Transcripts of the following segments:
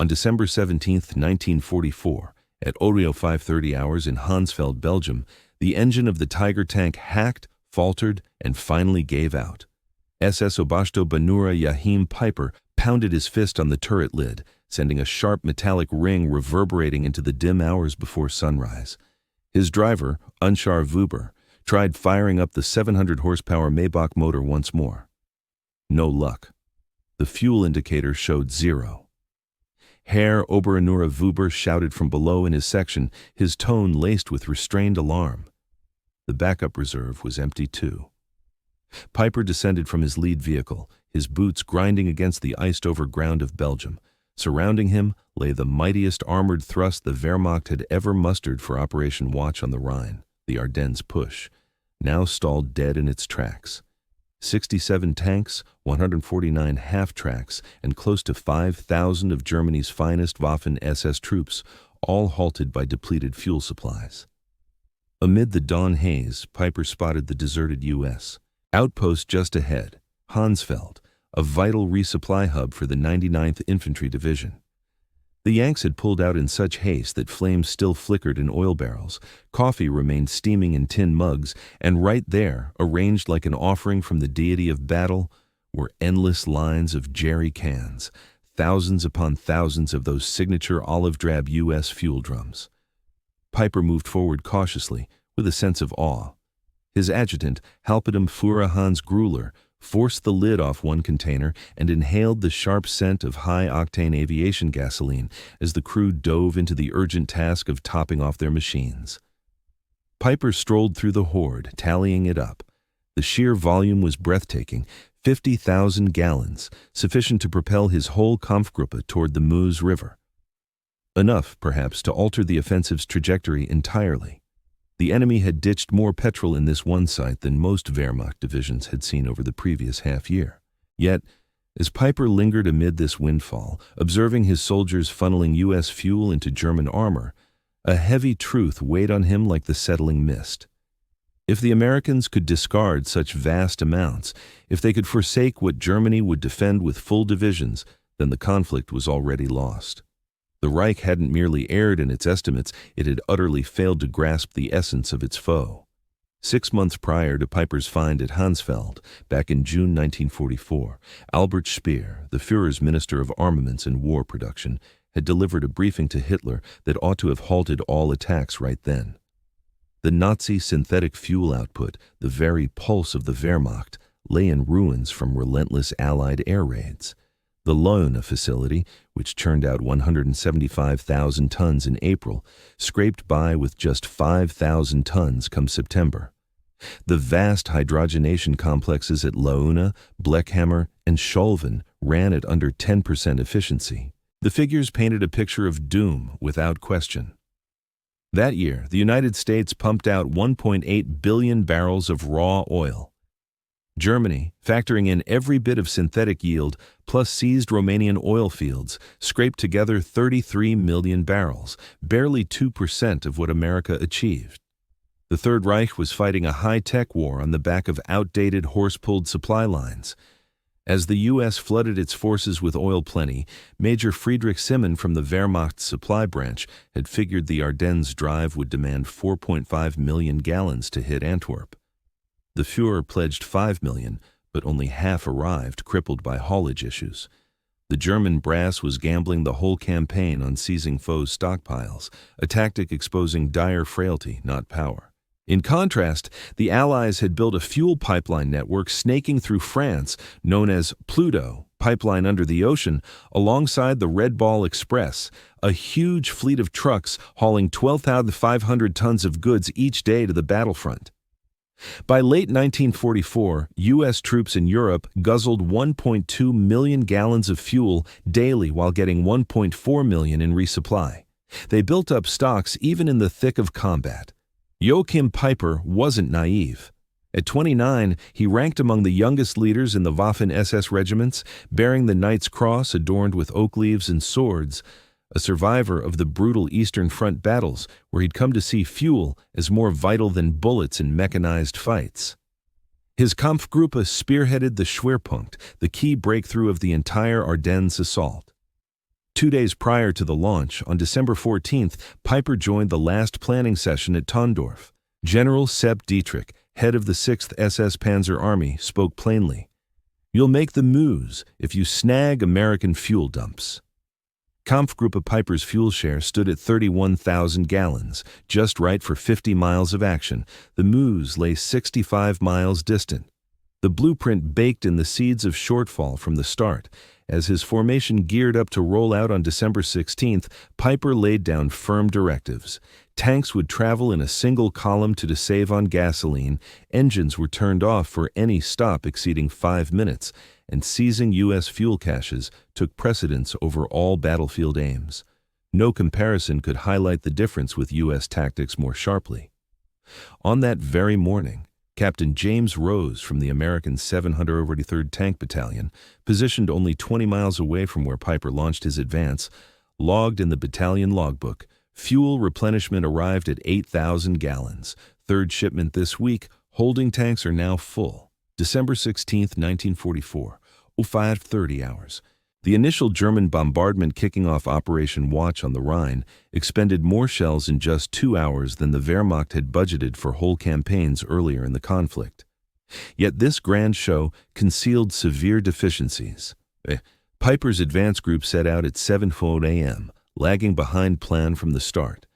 On December 17, 1944, at Oreo 5:30 hours in Hansfeld, Belgium, the engine of the Tiger tank hacked, faltered, and finally gave out. SS Oberste Banura Joachim Peiper pounded his fist on the turret lid, sending a sharp metallic ring reverberating into the dim hours before sunrise. His driver, Anschar Vuber, tried firing up the 700-horsepower Maybach motor once more. No luck. The fuel indicator showed 0. Herr Oberonura Vuber shouted from below in his section, his tone laced with restrained alarm. The backup reserve was empty too. Peiper descended from his lead vehicle, his boots grinding against the iced-over ground of Belgium. Surrounding him lay the mightiest armored thrust the Wehrmacht had ever mustered for Operation Watch on the Rhine, the Ardennes Push, now stalled dead in its tracks. 67 tanks, 149 half-tracks, and close to 5,000 of Germany's finest Waffen-SS troops, all halted by depleted fuel supplies. Amid the dawn haze, Peiper spotted the deserted U.S. outpost just ahead, Hansfeld, a vital resupply hub for the 99th Infantry Division. The Yanks had pulled out in such haste that flames still flickered in oil barrels, coffee remained steaming in tin mugs, and right there, arranged like an offering from the deity of battle, were endless lines of jerry cans, thousands upon thousands of those signature olive-drab U.S. fuel drums. Peiper moved forward cautiously, with a sense of awe. His adjutant, Hauptmann Hans Gruller, forced the lid off one container and inhaled the sharp scent of high-octane aviation gasoline as the crew dove into the urgent task of topping off their machines. Peiper strolled through the horde, tallying it up. The sheer volume was breathtaking, 50,000 gallons, sufficient to propel his whole Kampfgruppe toward the Meuse River. Enough, perhaps, to alter the offensive's trajectory entirely. The enemy had ditched more petrol in this one site than most Wehrmacht divisions had seen over the previous half-year. Yet, as Peiper lingered amid this windfall, observing his soldiers funneling U.S. fuel into German armor, a heavy truth weighed on him like the settling mist. If the Americans could discard such vast amounts, if they could forsake what Germany would defend with full divisions, then the conflict was already lost. The Reich hadn't merely erred in its estimates, it had utterly failed to grasp the essence of its foe. 6 months prior to Peiper's find at Hansfeld, back in June 1944, Albert Speer, the Führer's Minister of Armaments and War Production, had delivered a briefing to Hitler that ought to have halted all attacks right then. The Nazi synthetic fuel output, the very pulse of the Wehrmacht, lay in ruins from relentless Allied air raids. The Leuna facility, which churned out 175,000 tons in April, scraped by with just 5,000 tons come September. The vast hydrogenation complexes at Leuna, Bleckhammer, and Scholven ran at under 10% efficiency. The figures painted a picture of doom without question. That year, the United States pumped out 1.8 billion barrels of raw oil. Germany, factoring in every bit of synthetic yield, plus seized Romanian oil fields, scraped together 33 million barrels, barely 2% of what America achieved. The Third Reich was fighting a high-tech war on the back of outdated horse-pulled supply lines. As the U.S. flooded its forces with oil plenty, Major Friedrich Simmon from the Wehrmacht's supply branch had figured the Ardennes drive would demand 4.5 million gallons to hit Antwerp. The Führer pledged 5 million, but only half arrived, crippled by haulage issues. The German brass was gambling the whole campaign on seizing foes' stockpiles, a tactic exposing dire frailty, not power. In contrast, the Allies had built a fuel pipeline network snaking through France, known as Pluto, Pipeline Under the Ocean, alongside the Red Ball Express, a huge fleet of trucks hauling 12,500 tons of goods each day to the battlefront. By late 1944, U.S. troops in Europe guzzled 1.2 million gallons of fuel daily while getting 1.4 million in resupply. They built up stocks even in the thick of combat. Joachim Peiper wasn't naive. At 29, he ranked among the youngest leaders in the Waffen-SS regiments, bearing the Knight's Cross adorned with oak leaves and swords, a survivor of the brutal Eastern Front battles where he'd come to see fuel as more vital than bullets in mechanized fights. His Kampfgruppe spearheaded the Schwerpunkt, the key breakthrough of the entire Ardennes assault. 2 days prior to the launch, on December 14th, Piper joined the last planning session at Tondorf. General Sepp Dietrich, head of the 6th SS Panzer Army, spoke plainly. "You'll make the Meuse if you snag American fuel dumps." Kampfgruppe Piper's fuel share stood at 31,000 gallons, just right for 50 miles of action. The Meuse lay 65 miles distant. The blueprint baked in the seeds of shortfall from the start. As his formation geared up to roll out on December 16th, Piper laid down firm directives. Tanks would travel in a single column to save on gasoline, engines were turned off for any stop exceeding 5 minutes, and seizing U.S. fuel caches took precedence over all battlefield aims. No comparison could highlight the difference with U.S. tactics more sharply. On that very morning, Captain James Rose from the American 743rd Tank Battalion, positioned only 20 miles away from where Piper launched his advance, logged in the battalion logbook, "Fuel replenishment arrived at 8,000 gallons. Third shipment this week. Holding tanks are now full." December 16, 1944, 05:30 hours. The initial German bombardment kicking off Operation Watch on the Rhine expended more shells in just 2 hours than the Wehrmacht had budgeted for whole campaigns earlier in the conflict. Yet this grand show concealed severe deficiencies. Piper's advance group set out at 7:40 a.m., lagging behind plan from the start.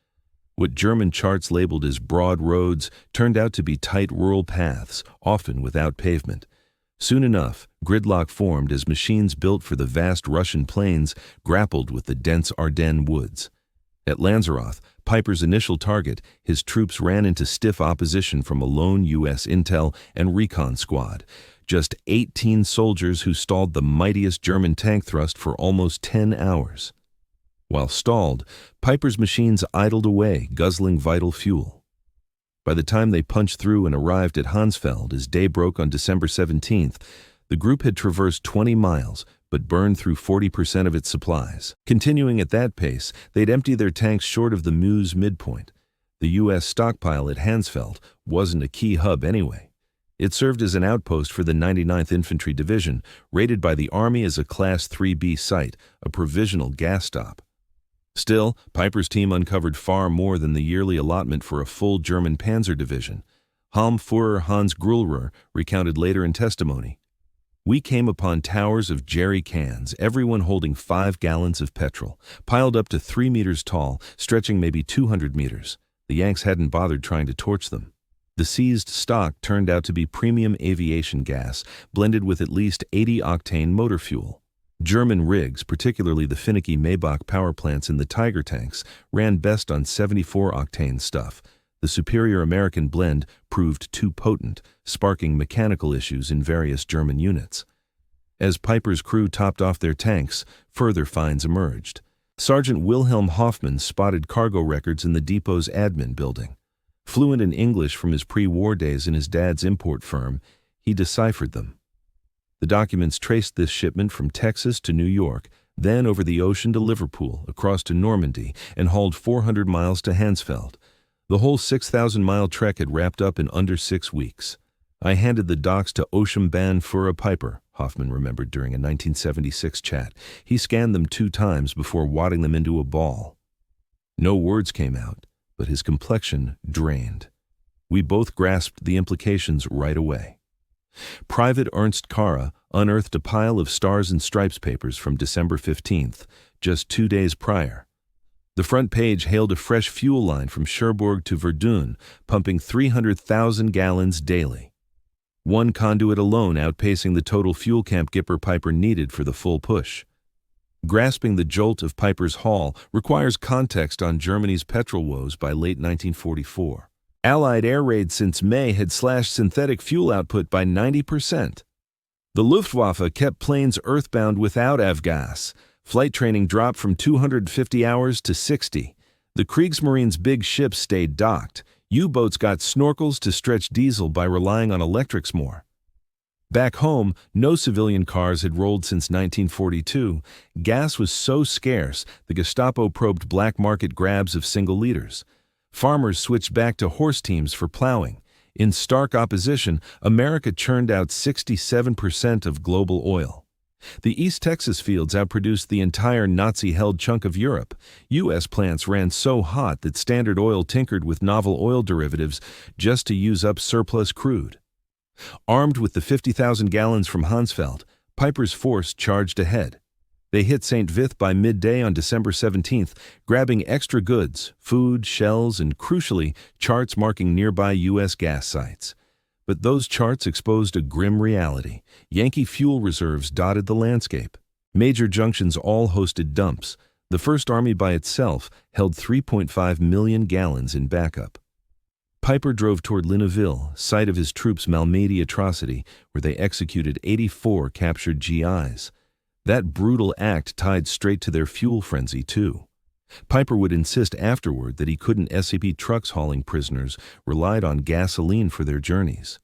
What German charts labeled as broad roads turned out to be tight rural paths, often without pavement. Soon enough, gridlock formed as machines built for the vast Russian plains grappled with the dense Ardennes woods. At Lanzarote, Piper's initial target, his troops ran into stiff opposition from a lone U.S. intel and recon squad, just 18 soldiers who stalled the mightiest German tank thrust for almost 10 hours. While stalled, Piper's machines idled away, guzzling vital fuel. By the time they punched through and arrived at Hansfeld as day broke on December 17th, the group had traversed 20 miles but burned through 40% of its supplies. Continuing at that pace, they'd empty their tanks short of the Meuse midpoint. The U.S. stockpile at Hansfeld wasn't a key hub anyway. It served as an outpost for the 99th Infantry Division, rated by the Army as a Class 3B site, a provisional gas stop. Still, Piper's team uncovered far more than the yearly allotment for a full German panzer division. Hauptführer Hans Grüller recounted later in testimony, "We came upon towers of jerry cans, everyone holding 5 gallons of petrol, piled up to 3 meters tall, stretching maybe 200 meters. The Yanks hadn't bothered trying to torch them. The seized stock turned out to be premium aviation gas, blended with at least 80-octane motor fuel. German rigs, particularly the finicky Maybach power plants in the Tiger tanks, ran best on 74-octane stuff. The superior American blend proved too potent, sparking mechanical issues in various German units. As Piper's crew topped off their tanks, further finds emerged. Sergeant Wilhelm Hoffmann spotted cargo records in the depot's admin building. Fluent in English from his pre-war days in his dad's import firm, he deciphered them. The documents traced this shipment from Texas to New York, then over the ocean to Liverpool, across to Normandy, and hauled 400 miles to Hansfeld. The whole 6,000-mile trek had wrapped up in under 6 weeks. "I handed the docs to Oschenbahn-Führer Piper," Hoffmann remembered during a 1976 chat. "He scanned them 2 times before wadding them into a ball." No words came out, but his complexion drained. "We both grasped the implications right away." Private Ernst Kara unearthed a pile of Stars and Stripes papers from December 15th, just 2 days prior. The front page hailed a fresh fuel line from Cherbourg to Verdun, pumping 300,000 gallons daily. One conduit alone outpacing the total fuel Camp Gipper Piper needed for the full push. Grasping the jolt of Piper's haul requires context on Germany's petrol woes by late 1944. Allied air raids since May had slashed synthetic fuel output by 90%. The Luftwaffe kept planes earthbound without avgas. Flight training dropped from 250 hours to 60. The Kriegsmarine's big ships stayed docked. U-boats got snorkels to stretch diesel by relying on electrics more. Back home, no civilian cars had rolled since 1942. Gas was so scarce, the Gestapo probed black market grabs of single liters. Farmers switched back to horse teams for plowing. In stark opposition, America churned out 67% of global oil. The East Texas fields outproduced the entire Nazi-held chunk of Europe. U.S. plants ran so hot that Standard Oil tinkered with novel oil derivatives just to use up surplus crude. Armed with the 50,000 gallons from Hansfeld, Piper's force charged ahead. They hit St. Vith by midday on December 17th, grabbing extra goods, food, shells, and crucially, charts marking nearby U.S. gas sites. But those charts exposed a grim reality. Yankee fuel reserves dotted the landscape. Major junctions all hosted dumps. The First Army by itself held 3.5 million gallons in backup. Piper drove toward Linneville, site of his troops' Malmedy atrocity, where they executed 84 captured GIs. That brutal act tied straight to their fuel frenzy, too. Piper would insist afterward that he couldn't. SCP trucks hauling prisoners relied on gasoline for their journeys.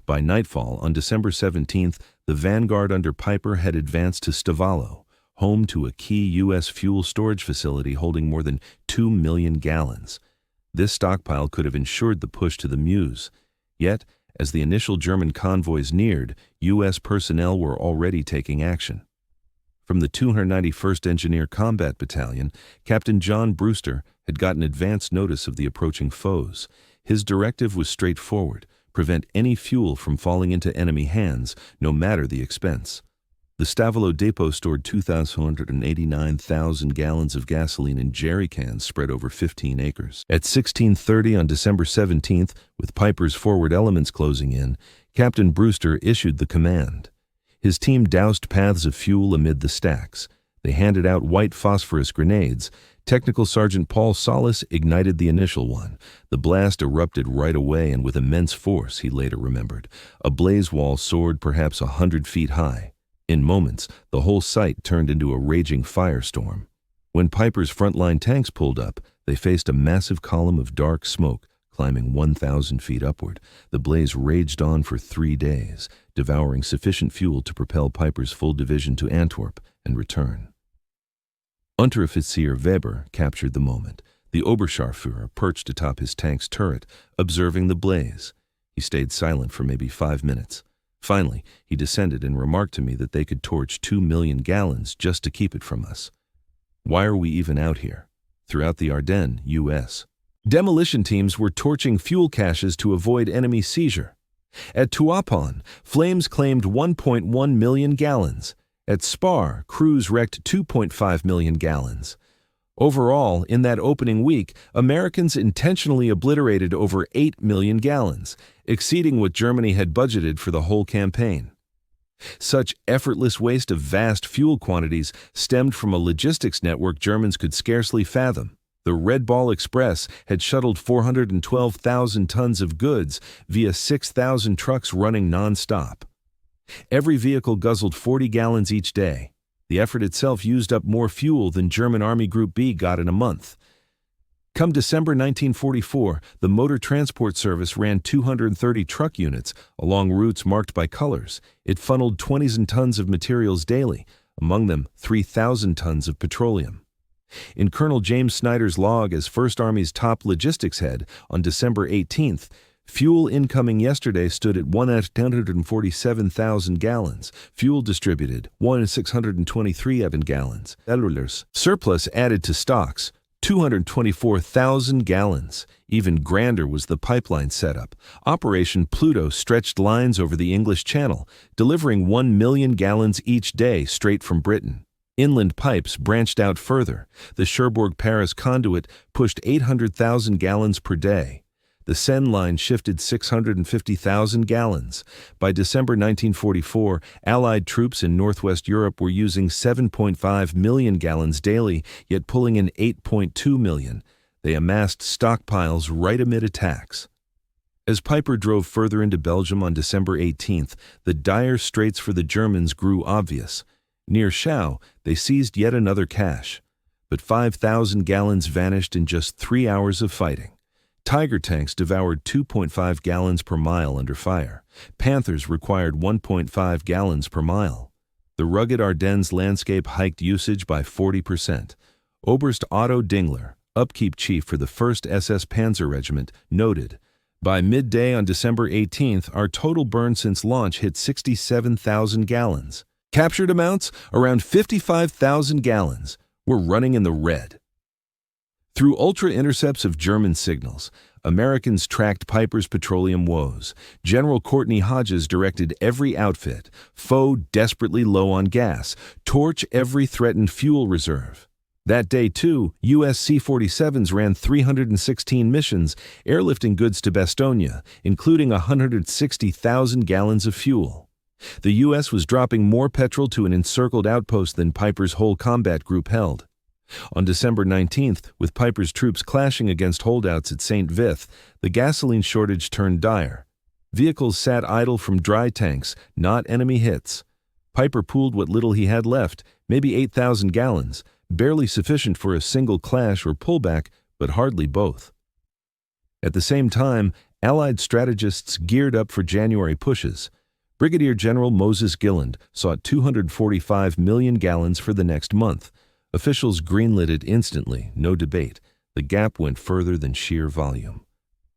By nightfall on December 17th, the vanguard under Piper had advanced to Stavello, home to a key U.S. fuel storage facility holding more than 2 million gallons. This stockpile could have ensured the push to the Meuse. Yet, as the initial German convoys neared, U.S. personnel were already taking action. From the 291st Engineer Combat Battalion, Captain John Brewster had gotten advance notice of the approaching foes. His directive was straightforward: prevent any fuel from falling into enemy hands, no matter the expense. The Stavello depot stored 289,000 gallons of gasoline in jerry cans spread over 15 acres. At 16:30 on December 17th, with Piper's forward elements closing in, Captain Brewster issued the command. His team doused paths of fuel amid the stacks. They handed out white phosphorus grenades. Technical Sergeant Paul Solis ignited the initial one. The blast erupted right away and with immense force, he later remembered. A blaze wall soared perhaps 100 feet high. In moments, the whole site turned into a raging firestorm. When Piper's frontline tanks pulled up, they faced a massive column of dark smoke climbing 1,000 feet upward. The blaze raged on for 3 days, devouring sufficient fuel to propel Piper's full division to Antwerp and return. Unteroffizier Weber captured the moment. The Oberscharführer perched atop his tank's turret, observing the blaze. He stayed silent for maybe 5 minutes. Finally, he descended and remarked to me that they could torch 2 million gallons just to keep it from us. Why are we even out here? Throughout the Ardennes, U.S. demolition teams were torching fuel caches to avoid enemy seizure. At Tuapan, flames claimed 1.1 million gallons. At Spar, crews wrecked 2.5 million gallons. Overall, in that opening week, Americans intentionally obliterated over 8 million gallons, exceeding what Germany had budgeted for the whole campaign. Such effortless waste of vast fuel quantities stemmed from a logistics network Germans could scarcely fathom. The Red Ball Express had shuttled 412,000 tons of goods via 6,000 trucks running non-stop. Every vehicle guzzled 40 gallons each day. The effort itself used up more fuel than German Army Group B got in a month. Come December 1944, the Motor Transport Service ran 230 truck units along routes marked by colors. It funneled 20 tons of materials daily, among them 3,000 tons of petroleum. In Colonel James Snyder's log as First Army's top logistics head on December 18th, fuel incoming yesterday stood at 147,000 gallons. Fuel distributed, 1,623 gallons. Surplus added to stocks, 224,000 gallons. Even grander was the pipeline setup. Operation Pluto stretched lines over the English Channel, delivering 1 million gallons each day straight from Britain. Inland pipes branched out further. The Cherbourg-Paris conduit pushed 800,000 gallons per day. The Seine line shifted 650,000 gallons. By December 1944, Allied troops in Northwest Europe were using 7.5 million gallons daily, yet pulling in 8.2 million. They amassed stockpiles right amid attacks. As Piper drove further into Belgium on December 18th, the dire straits for the Germans grew obvious. Near Schau, they seized yet another cache. But 5,000 gallons vanished in just 3 hours of fighting. Tiger tanks devoured 2.5 gallons per mile under fire. Panthers required 1.5 gallons per mile. The rugged Ardennes landscape hiked usage by 40%. Oberst Otto Dingler, upkeep chief for the 1st SS Panzer Regiment, noted, "By midday on December 18th, our total burn since launch hit 67,000 gallons. Captured amounts, around 55,000 gallons, were running in the red. Through ultra-intercepts of German signals, Americans tracked Piper's petroleum woes. General Courtney Hodges directed every outfit, foe desperately low on gas, torch every threatened fuel reserve. That day, too, U.S. C-47s ran 316 missions, airlifting goods to Bastogne, including 160,000 gallons of fuel. The U.S. was dropping more petrol to an encircled outpost than Piper's whole combat group held. On December 19th, with Piper's troops clashing against holdouts at St. Vith, the gasoline shortage turned dire. Vehicles sat idle from dry tanks, not enemy hits. Piper pooled what little he had left, maybe 8,000 gallons, barely sufficient for a single clash or pullback, but hardly both. At the same time, Allied strategists geared up for January pushes. Brigadier General Moses Gilland sought 245 million gallons for the next month. Officials greenlit it instantly, no debate. The gap went further than sheer volume.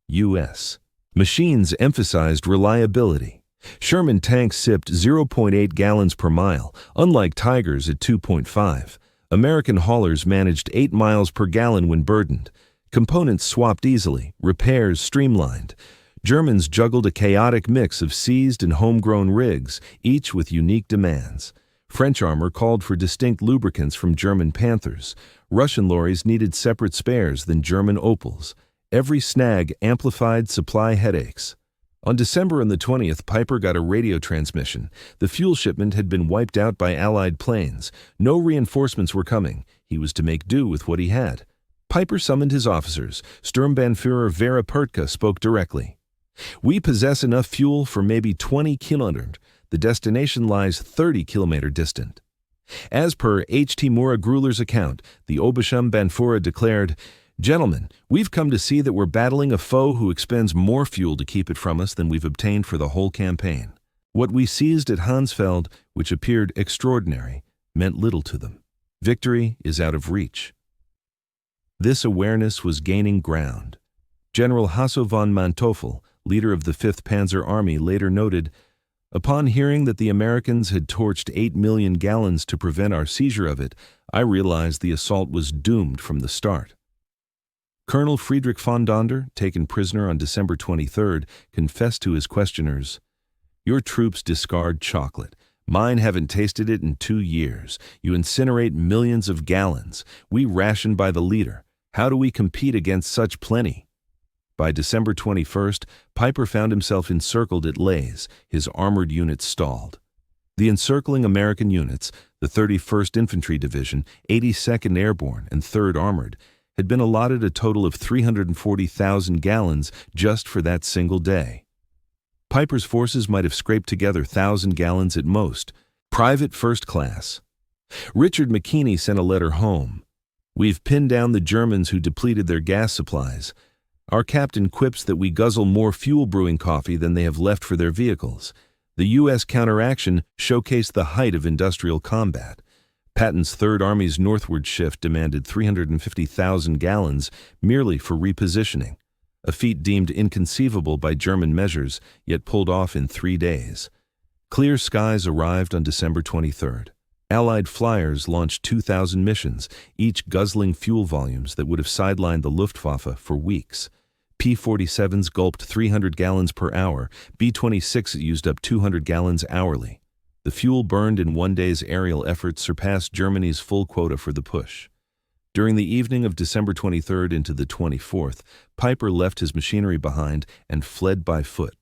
U.S. machines emphasized reliability. Sherman tanks sipped 0.8 gallons per mile, unlike Tigers at 2.5. American haulers managed 8 miles per gallon when burdened. Components swapped easily, repairs streamlined. Germans juggled a chaotic mix of seized and homegrown rigs, each with unique demands. French armor called for distinct lubricants from German Panthers. Russian lorries needed separate spares than German Opels. Every snag amplified supply headaches. On December 20th, Piper got a radio transmission. The fuel shipment had been wiped out by Allied planes. No reinforcements were coming. He was to make do with what he had. Piper summoned his officers. Sturmbannführer Vera Pertka spoke directly. "We possess enough fuel for maybe 20 kilometers. The destination lies 30 kilometers distant." As per H.T. Murat-Grüller's account, the Obersturmbannführer declared, "Gentlemen, we've come to see that we're battling a foe who expends more fuel to keep it from us than we've obtained for the whole campaign. What we seized at Hansfeld, which appeared extraordinary, meant little to them. Victory is out of reach." This awareness was gaining ground. General Hasso von Manteuffel, leader of the 5th Panzer Army, later noted, "Upon hearing that the Americans had torched 8 million gallons to prevent our seizure of it, I realized the assault was doomed from the start." Colonel Friedrich von Donder, taken prisoner on December 23rd, confessed to his questioners, "Your troops discard chocolate. Mine haven't tasted it in 2 years. You incinerate millions of gallons. We ration by the liter. How do we compete against such plenty?" By December 21st, Piper found himself encircled at Leyes. His armored units stalled. The encircling American units, the 31st Infantry Division, 82nd Airborne, and 3rd Armored, had been allotted a total of 340,000 gallons just for that single day. Piper's forces might have scraped together 1,000 gallons at most. Private First Class. Richard McKinney sent a letter home. "We've pinned down the Germans who depleted their gas supplies. Our captain quips that we guzzle more fuel brewing coffee than they have left for their vehicles. The U.S. counteraction showcased the height of industrial combat. Patton's Third Army's northward shift demanded 350,000 gallons merely for repositioning, a feat deemed inconceivable by German measures, yet pulled off in 3 days. Clear skies arrived on December 23rd. Allied flyers launched 2,000 missions, each guzzling fuel volumes that would have sidelined the Luftwaffe for weeks. P-47s gulped 300 gallons per hour, B-26 used up 200 gallons hourly. The fuel burned in one day's aerial efforts surpassed Germany's full quota for the push. During the evening of December 23rd into the 24th, Piper left his machinery behind and fled by foot.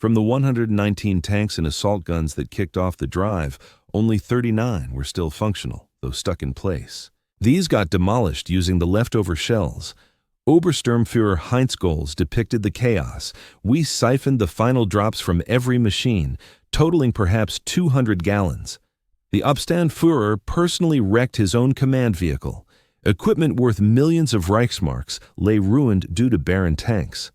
From the 119 tanks and assault guns that kicked off the drive, only 39 were still functional, though stuck in place. These got demolished using the leftover shells. Obersturmführer Heinz Goals depicted the chaos. "We siphoned the final drops from every machine, totaling perhaps 200 gallons. The Obstandführer personally wrecked his own command vehicle. Equipment worth millions of Reichsmarks lay ruined due to barren tanks."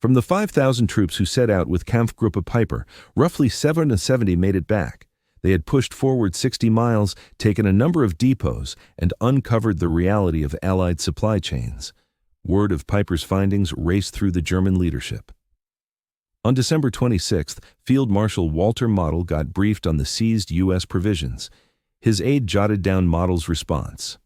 From the 5,000 troops who set out with Kampfgruppe Piper, roughly 770 made it back. They had pushed forward 60 miles, taken a number of depots, and uncovered the reality of Allied supply chains. Word of Piper's findings raced through the German leadership. On December 26th, Field Marshal Walter Model got briefed on the seized U.S. provisions. His aide jotted down Model's response.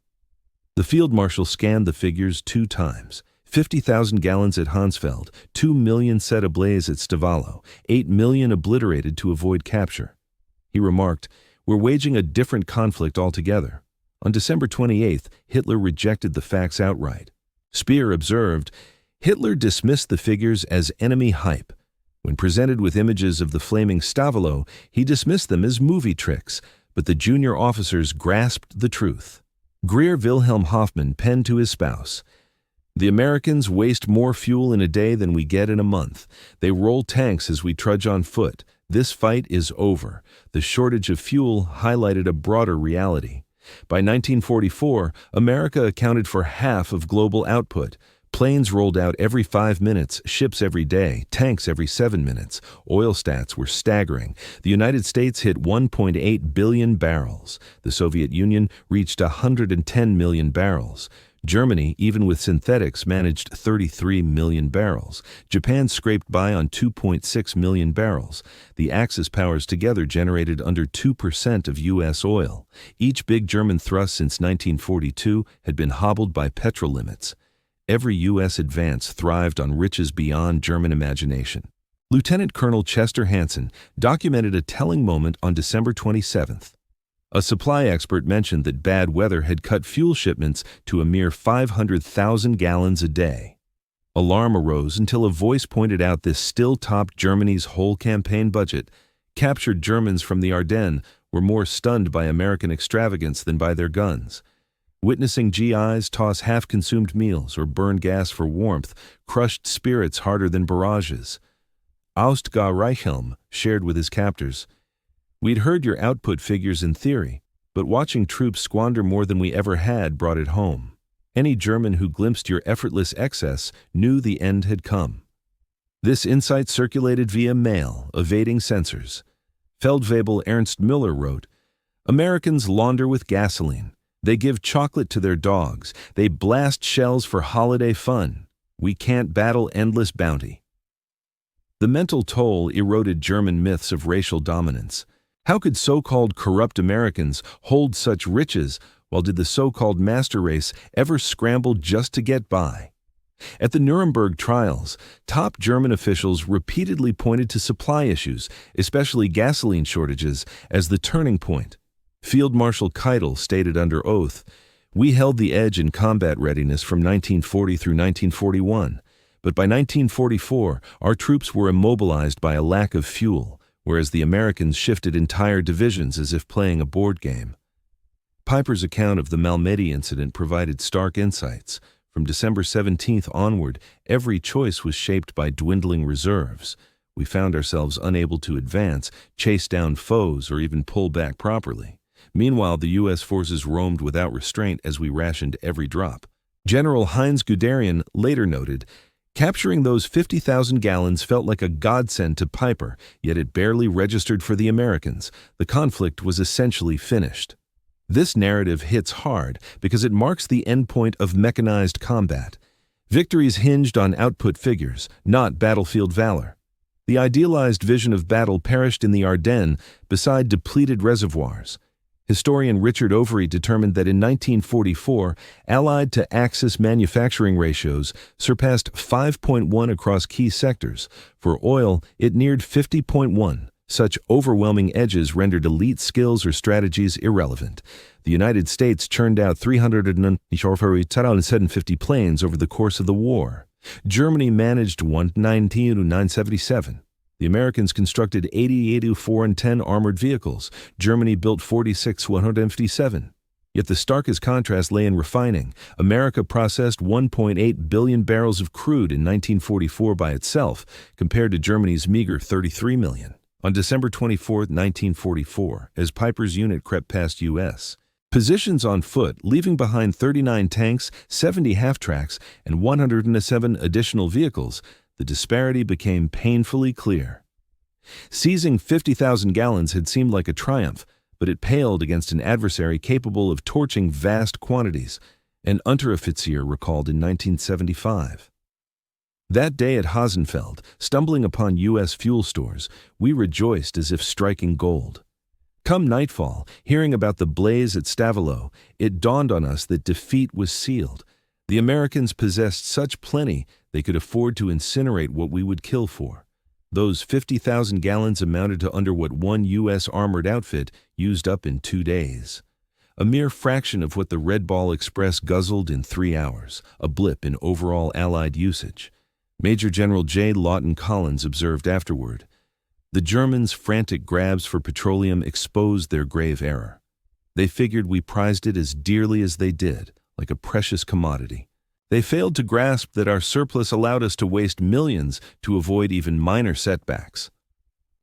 The Field Marshal scanned the figures 2 times. 50,000 gallons at Hansfeld, 2 million set ablaze at Stavello, 8 million obliterated to avoid capture. He remarked, "We're waging a different conflict altogether." On December 28th, Hitler rejected the facts outright. Speer observed, "Hitler dismissed the figures as enemy hype. When presented with images of the flaming Stavello, he dismissed them as movie tricks, but the junior officers grasped the truth." Greer Wilhelm Hoffman penned to his spouse, "The Americans waste more fuel in a day than we get in a month. They roll tanks as we trudge on foot. This fight is over." The shortage of fuel highlighted a broader reality. By 1944, America accounted for half of global output. Planes rolled out every 5 minutes, ships every day, tanks every 7 minutes. Oil stats were staggering. The United States hit 1.8 billion barrels. The Soviet Union reached 110 million barrels. Germany, even with synthetics, managed 33 million barrels. Japan scraped by on 2.6 million barrels. The Axis powers together generated under 2% of U.S. oil. Each big German thrust since 1942 had been hobbled by petrol limits. Every U.S. advance thrived on riches beyond German imagination. Lieutenant Colonel Chester Hansen documented a telling moment on December 27th. A supply expert mentioned that bad weather had cut fuel shipments to a mere 500,000 gallons a day. Alarm arose until a voice pointed out this still topped Germany's whole campaign budget. Captured Germans from the Ardennes were more stunned by American extravagance than by their guns. Witnessing GIs toss half-consumed meals or burn gas for warmth crushed spirits harder than barrages. Austgar Reichelm shared with his captors, "We'd heard your output figures in theory, but watching troops squander more than we ever had brought it home. Any German who glimpsed your effortless excess knew the end had come." This insight circulated via mail, evading censors. Feldwebel Ernst Müller wrote, "Americans launder with gasoline. They give chocolate to their dogs. They blast shells for holiday fun. We can't battle endless bounty." The mental toll eroded German myths of racial dominance. How could so-called corrupt Americans hold such riches, while did the so-called master race ever scramble just to get by? At the Nuremberg trials, top German officials repeatedly pointed to supply issues, especially gasoline shortages, as the turning point. Field Marshal Keitel stated under oath, "We held the edge in combat readiness from 1940 through 1941, but by 1944, our troops were immobilized by a lack of fuel, whereas the Americans shifted entire divisions as if playing a board game." Piper's account of the Malmedy incident provided stark insights. From December 17th onward, every choice was shaped by dwindling reserves. We found ourselves unable to advance, chase down foes, or even pull back properly. Meanwhile, the U.S. forces roamed without restraint as we rationed every drop. General Heinz Guderian later noted, "Capturing those 50,000 gallons felt like a godsend to Piper, yet it barely registered for the Americans. The conflict was essentially finished." This narrative hits hard because it marks the endpoint of mechanized combat. Victories hinged on output figures, not battlefield valor. The idealized vision of battle perished in the Ardennes beside depleted reservoirs. Historian Richard Overy determined that in 1944, Allied to Axis manufacturing ratios surpassed 5.1 across key sectors. For oil, it neared 50.1. Such overwhelming edges rendered elite skills or strategies irrelevant. The United States churned out 307 planes over the course of the war. Germany managed 119-977. The Americans constructed 84 and 10 armored vehicles. Germany built 46 157. Yet the starkest contrast lay in refining. America processed 1.8 billion barrels of crude in 1944 by itself, compared to Germany's meager 33 million. On December 24, 1944, as Piper's unit crept past U.S. positions on foot, leaving behind 39 tanks, 70 half-tracks, and 107 additional vehicles, the disparity became painfully clear. Seizing 50,000 gallons had seemed like a triumph, but it paled against an adversary capable of torching vast quantities, an Unteroffizier recalled in 1975. That day at Hasenfeld, stumbling upon U.S. fuel stores, we rejoiced as if striking gold. Come nightfall, hearing about the blaze at Stavelot, it dawned on us that defeat was sealed. The Americans possessed such plenty they could afford to incinerate what we would kill for. Those 50,000 gallons amounted to under what one U.S. armored outfit used up in 2 days. A mere fraction of what the Red Ball Express guzzled in 3 hours, a blip in overall Allied usage. Major General J. Lawton Collins observed afterward, "The Germans' frantic grabs for petroleum exposed their grave error. They figured we prized it as dearly as they did, like a precious commodity. They failed to grasp that our surplus allowed us to waste millions to avoid even minor setbacks."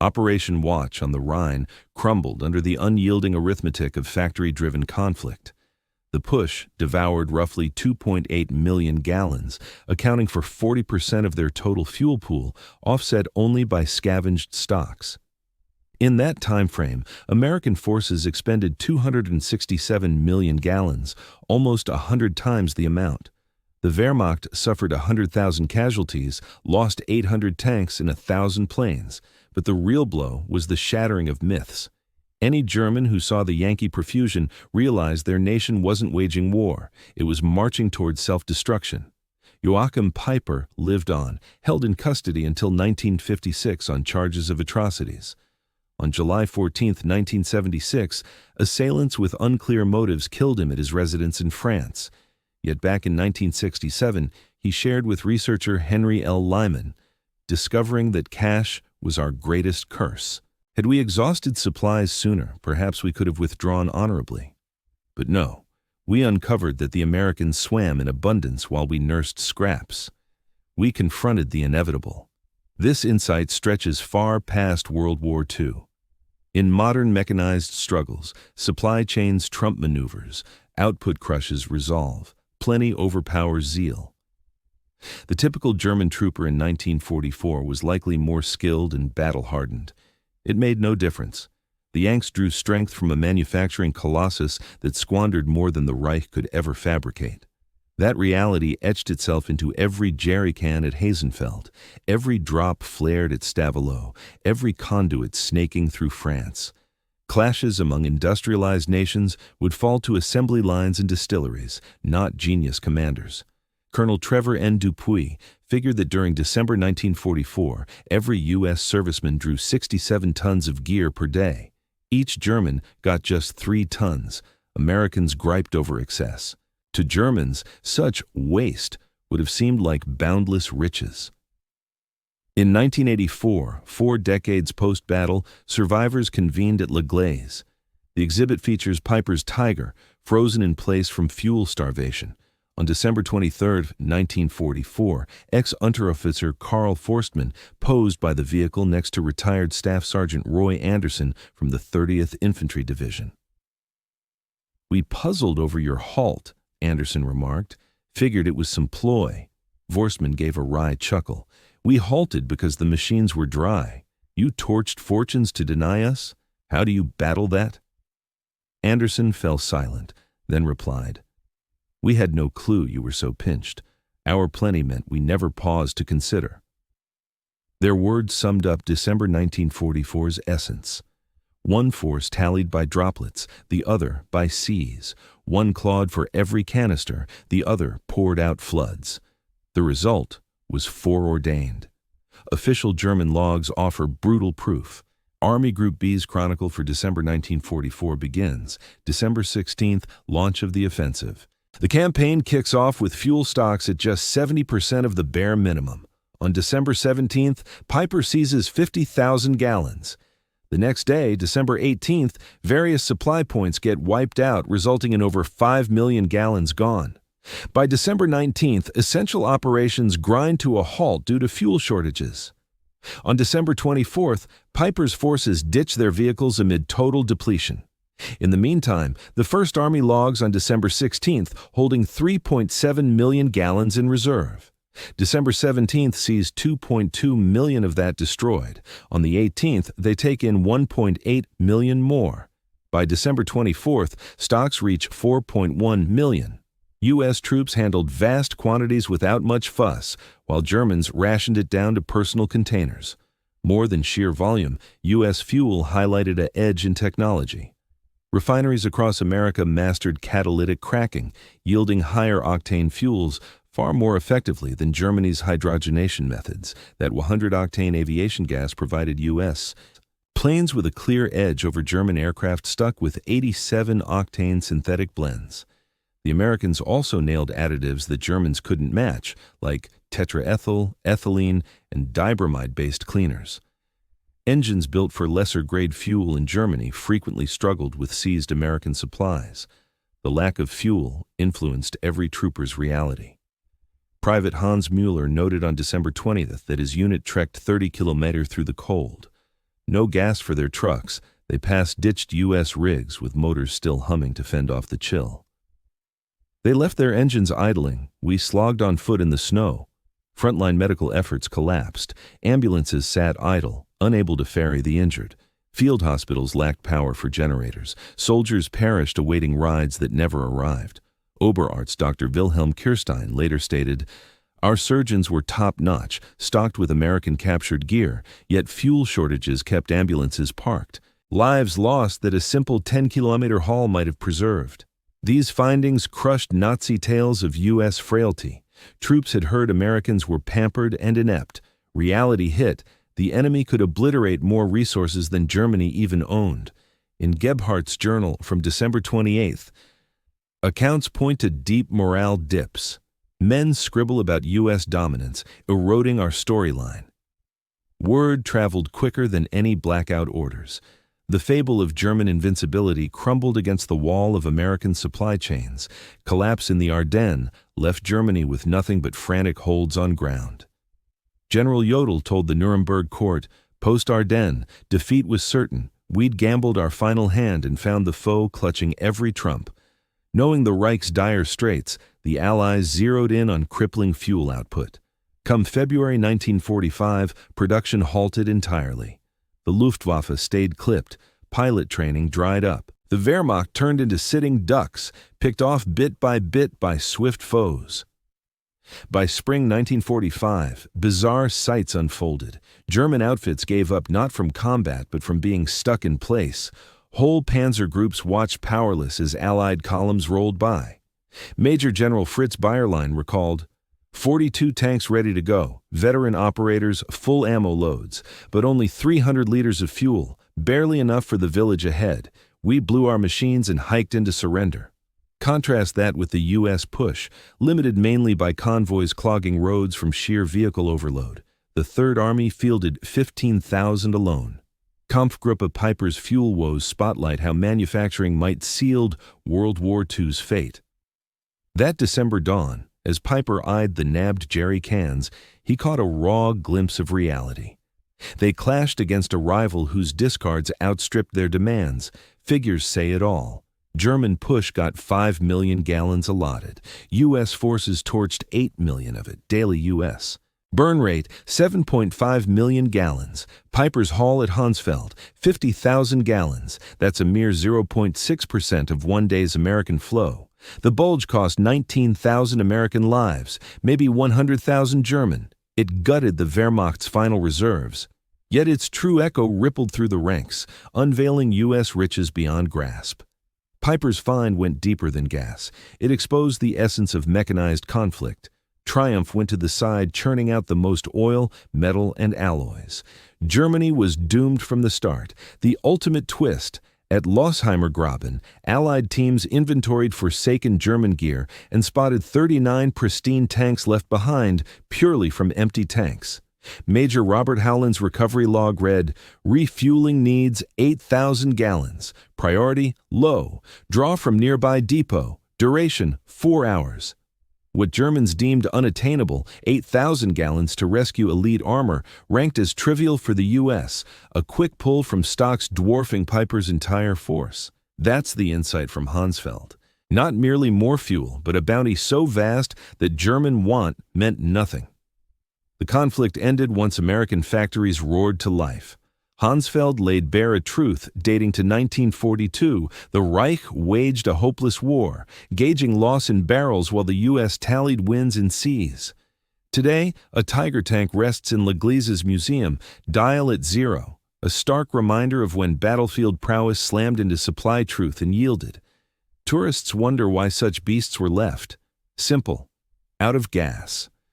Operation Watch on the Rhine crumbled under the unyielding arithmetic of factory-driven conflict. The push devoured roughly 2.8 million gallons, accounting for 40% of their total fuel pool, offset only by scavenged stocks. In that time frame, American forces expended 267 million gallons, almost 100 times the amount. The Wehrmacht suffered 100,000 casualties, lost 800 tanks and 1,000 planes, but the real blow was the shattering of myths. Any German who saw the Yankee profusion realized their nation wasn't waging war, it was marching towards self-destruction. Joachim Peiper lived on, held in custody until 1956 on charges of atrocities. On July 14, 1976, assailants with unclear motives killed him at his residence in France. Yet back in 1967, he shared with researcher Henry L. Lyman, discovering that cash was our greatest curse. Had we exhausted supplies sooner, perhaps we could have withdrawn honorably. But no, we uncovered that the Americans swam in abundance while we nursed scraps. We confronted the inevitable. This insight stretches far past World War II. In modern mechanized struggles, supply chains trump maneuvers, output crushes resolve, plenty overpowers zeal. The typical German trooper in 1944 was likely more skilled and battle-hardened. It made no difference. The Yanks drew strength from a manufacturing colossus that squandered more than the Reich could ever fabricate. That reality etched itself into every jerry can at Hasenfeld, every drop flared at Stavelot, every conduit snaking through France. Clashes among industrialized nations would fall to assembly lines and distilleries, not genius commanders. Colonel Trevor N. Dupuy figured that during December 1944, every U.S. serviceman drew 67 tons of gear per day. Each German got just 3 tons. Americans griped over excess. To Germans, such waste would have seemed like boundless riches. In 1984, 4 decades post-battle, survivors convened at Le Glaise. The exhibit features Peiper's Tiger, frozen in place from fuel starvation. On December 23, 1944, ex-Unteroffizier Karl Forstmann posed by the vehicle next to retired Staff Sergeant Roy Anderson from the 30th Infantry Division. "We puzzled over your halt," Anderson remarked. "Figured it was some ploy." Forstmann gave a wry chuckle. "We halted because the machines were dry. You torched fortunes to deny us? How do you battle that?" Anderson fell silent, then replied, "We had no clue you were so pinched. Our plenty meant we never paused to consider." Their words summed up December 1944's essence. One force tallied by droplets, the other by seas. One clawed for every canister, the other poured out floods. The result was foreordained. Official German logs offer brutal proof. Army Group B's chronicle for December 1944 begins. December 16th, launch of the offensive. The campaign kicks off with fuel stocks at just 70% of the bare minimum. On December 17th, Peiper seizes 50,000 gallons. The next day, December 18th, various supply points get wiped out, resulting in over 5 million gallons gone. By December 19th, essential operations grind to a halt due to fuel shortages. On December 24th, Peiper's forces ditch their vehicles amid total depletion. In the meantime, the First Army logs on December 16th, holding 3.7 million gallons in reserve. December 17th sees 2.2 million of that destroyed. On the 18th, they take in 1.8 million more. By December 24th, stocks reach 4.1 million. U.S. troops handled vast quantities without much fuss, while Germans rationed it down to personal containers. More than sheer volume, U.S. fuel highlighted an edge in technology. Refineries across America mastered catalytic cracking, yielding higher octane fuels far more effectively than Germany's hydrogenation methods that 100-octane aviation gas provided U.S. Planes with a clear edge over German aircraft stuck with 87-octane synthetic blends. The Americans also nailed additives that Germans couldn't match, like tetraethyl, ethylene, and dibromide-based cleaners. Engines built for lesser-grade fuel in Germany frequently struggled with seized American supplies. The lack of fuel influenced every trooper's reality. Private Hans Mueller noted on December 20th that his unit trekked 30 kilometers through the cold. No gas for their trucks, they passed ditched U.S. rigs with motors still humming to fend off the chill. They left their engines idling. We slogged on foot in the snow. Frontline medical efforts collapsed. Ambulances sat idle, unable to ferry the injured. Field hospitals lacked power for generators. Soldiers perished awaiting rides that never arrived. Oberarzt Dr. Wilhelm Kirstein later stated, "Our surgeons were top-notch, stocked with American-captured gear, yet fuel shortages kept ambulances parked. Lives lost that a simple 10-kilometer haul might have preserved." These findings crushed Nazi tales of U.S. frailty. Troops had heard Americans were pampered and inept. Reality hit. The enemy could obliterate more resources than Germany even owned. In Gebhardt's journal from December 28th, accounts point to deep morale dips. Men scribble about U.S. dominance, eroding our storyline. Word traveled quicker than any blackout orders. The fable of German invincibility crumbled against the wall of American supply chains. Collapse in the Ardennes left Germany with nothing but frantic holds on ground. General Jodl told the Nuremberg court, "Post-Ardennes, defeat was certain. We'd gambled our final hand and found the foe clutching every trump." Knowing the Reich's dire straits, the Allies zeroed in on crippling fuel output. Come February 1945, production halted entirely. The Luftwaffe stayed clipped, pilot training dried up. The Wehrmacht turned into sitting ducks, picked off bit by swift foes. By spring 1945, bizarre sights unfolded. German outfits gave up not from combat but from being stuck in place. Whole panzer groups watched powerless as Allied columns rolled by. Major General Fritz Bayerlein recalled, 42 tanks ready to go, veteran operators, full ammo loads, but only 300 liters of fuel, barely enough for the village ahead. We blew our machines and hiked into surrender. Contrast that with the U.S. push, limited mainly by convoys clogging roads from sheer vehicle overload. The Third Army fielded 15,000 alone. Kampfgruppe Piper's fuel woes spotlight how manufacturing might sealed World War II's fate. That December dawn, as Piper eyed the nabbed jerry cans, he caught a raw glimpse of reality. They clashed against a rival whose discards outstripped their demands. Figures say it all. German push got 5 million gallons allotted. U.S. forces torched 8 million of it, daily U.S. Burn rate, 7.5 million gallons. Piper's haul at Hansfeld, 50,000 gallons. That's a mere 0.6% of one day's American flow. The bulge cost 19,000 American lives, maybe 100,000 German. It gutted the Wehrmacht's final reserves. Yet its true echo rippled through the ranks, unveiling U.S. riches beyond grasp. Piper's find went deeper than gas. It exposed the essence of mechanized conflict. Triumph went to the side, churning out the most oil, metal, and alloys. Germany was doomed from the start. The ultimate twist. At Losheimer Graben, Allied teams inventoried forsaken German gear and spotted 39 pristine tanks left behind purely from empty tanks. Major Robert Howland's recovery log read, "Refueling needs 8,000 gallons. Priority, low. Draw from nearby depot. Duration, 4 hours." What Germans deemed unattainable, 8,000 gallons to rescue elite armor, ranked as trivial for the U.S., a quick pull from stocks dwarfing Piper's entire force. That's the insight from Hansfeld. Not merely more fuel, but a bounty so vast that German want meant nothing. The conflict ended once American factories roared to life. Hansfeld laid bare a truth dating to 1942. The Reich waged a hopeless war, gauging loss in barrels while the U.S. tallied wins in seas. Today, a Tiger tank rests in L'Eglisse's museum, dial at zero, a stark reminder of when battlefield prowess slammed into supply truth and yielded. Tourists wonder why such beasts were left. Simple. Out of gas.